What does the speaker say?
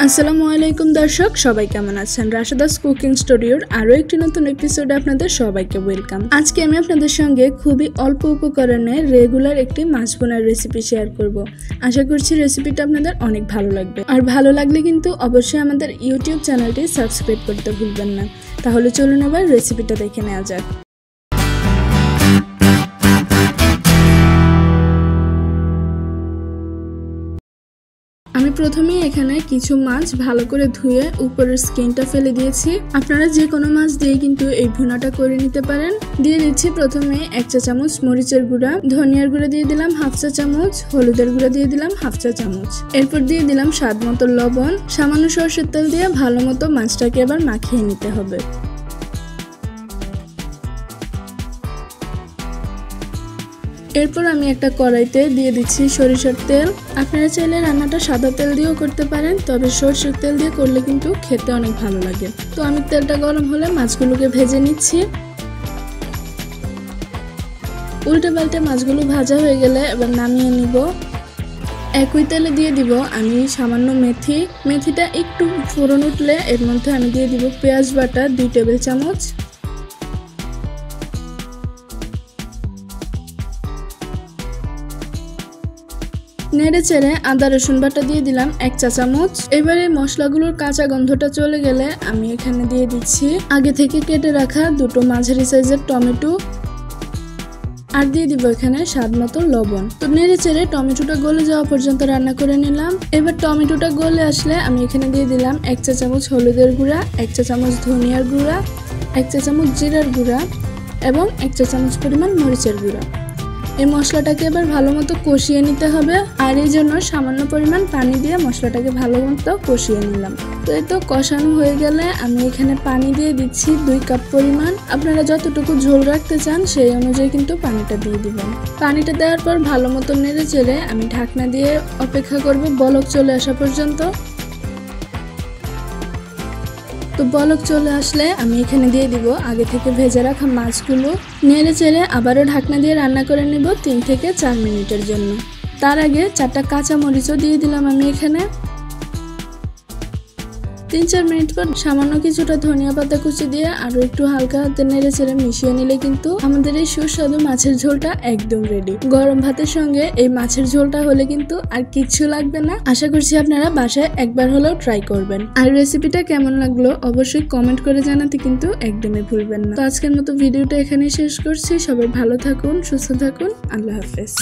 আসসালামু আলাইকুম দর্শক, সবাই কেমন আছেন? রাশেদাস কুকিং স্টুডিওর আরো একটি নতুন এপিসোডে আপনাদের সবাইকে ওয়েলকাম। আজকে আমি আপনাদের সঙ্গে খুবই অল্প উপকরণে রেগুলার একটি মাছ বোনার রেসিপি শেয়ার করব। আশা করছি রেসিপিটা আপনাদের অনেক ভালো লাগবে। আর ভালো লাগলে কিন্তু অবশ্যই আমাদের ইউটিউব চ্যানেলটি সাবস্ক্রাইব করতে ভুলবেন না। তাহলে চলুন এবার রেসিপিটা দেখে নেওয়া যাক। আমি প্রথমেই এখানে কিছু মাছ ভালো করে ধুয়ে উপরের স্কিনটা ফেলে দিয়েছি। আপনারা যে কোনো মাছ দিয়ে কিন্তু এই ভুনাটা করে নিতে পারেন। দিয়ে দিচ্ছি প্রথমে 1 চা চামচ মরিচের গুঁড়া, ধনিয়ার গুঁড়া দিয়ে দিলাম 1/2 চা চামচ, হলুদের গুঁড়া দিয়ে দিলাম 1/2 চা চামচ। এরপর দিয়ে দিলাম স্বাদ মতো লবণ, সামান্য সরষের তেল দিয়ে ভালো মতো মাছটাকে এবার মাখিয়ে নিতে হবে। এরপর আমি একটা কড়াইতে দিয়ে দিচ্ছি সরিষার তেল। আপনারা চাইলে রান্নাটা সাদা তেল দিয়েও করতে পারেন, তবে সরষের তেল দিয়ে করলে কিন্তু খেতে অনেক ভালো লাগে। তো আমি তেলটা গরম হলে মাছগুলোকে ভেজে নিচ্ছি। উল্টে পাল্টে মাছগুলো ভাজা হয়ে গেলে এবার নামিয়ে নিব। একই তেলে দিয়ে দিব আমি সামান্য মেথিটা একটু ফোড়ন উঠলে এর মধ্যে আমি দিয়ে দিব পেঁয়াজ বাটা 2 টেবিল চামচ। নেড়ে চেড়ে আদা রসুন বাটা দিয়ে দিলাম 1 চা চামচ। এবারে মশলাগুলোর কাঁচা গন্ধটা চলে গেলে আমি এখানে দিয়ে দিচ্ছি আগে থেকে কেটে রাখা 2টো মাঝারি সাইজের টমেটো, আর দিয়ে দিব এখানে স্বাদ মতো লবণ। তো নেড়ে চেড়ে টমেটোটা গলে যাওয়া পর্যন্ত রান্না করে নিলাম। এবার টমেটোটা গলে আসলে আমি এখানে দিয়ে দিলাম 1 চা চামচ হলুদের গুঁড়া, 1 চা চামচ ধনিয়ার গুঁড়া, 1 চা চামচ জিরার গুঁড়া এবং 1 চা চামচ পরিমাণ মরিচের গুঁড়া। এই মশলাটাকে এবার ভালো মতো কষিয়ে নিতে হবে, আর এই জন্য সামান্য পরিমাণ পানি দিয়ে মশলাটাকে ভালো মতো কষিয়ে নিলাম। তো এই তো কষানো হয়ে গেলে আমি এখানে পানি দিয়ে দিচ্ছি 2 কাপ পরিমাণ। আপনারা যতটুকু ঝোল রাখতে চান সেই অনুযায়ী কিন্তু পানিটা দিয়ে দিবেন। পানিটা দেওয়ার পর ভালো মতো নেড়ে চেড়ে আমি ঢাকনা দিয়ে অপেক্ষা করব বলক চলে আসা পর্যন্ত। তো বলক চলে আসলে আমি এখানে দিয়ে দিব আগে থেকে ভেজে রাখা মাছগুলো। নেড়ে চেড়ে আবারও ঢাকনা দিয়ে রান্না করে নেব 3 থেকে 4 মিনিটের জন্য। তার আগে 4টা কাঁচা মরিচও দিয়ে দিলাম আমি এখানে। 3-4 মিনিট পর সামান্য কিছুটা ধনিয়া পাতা কুচি দিয়ে আরো একটু হালকা হাতে নেড়ে চেড়ে মিশিয়ে নিলে কিন্তু আমাদের এই সুস্বাদু মাছের ঝোলটা একদম রেডি। গরম ভাতের সঙ্গে এই মাছের ঝোলটা হলে কিন্তু আর কিচ্ছু লাগবে না। আশা করছি আপনারা বাসায় একবার হলেও ট্রাই করবেন। আর রেসিপিটা কেমন লাগলো অবশ্যই কমেন্ট করে জানাতে কিন্তু একদমই ভুলবেন না। তো আজকের মতো ভিডিওটা এখানেই শেষ করছি। সবাই ভালো থাকুন, সুস্থ থাকুন, আল্লাহ হাফেজ।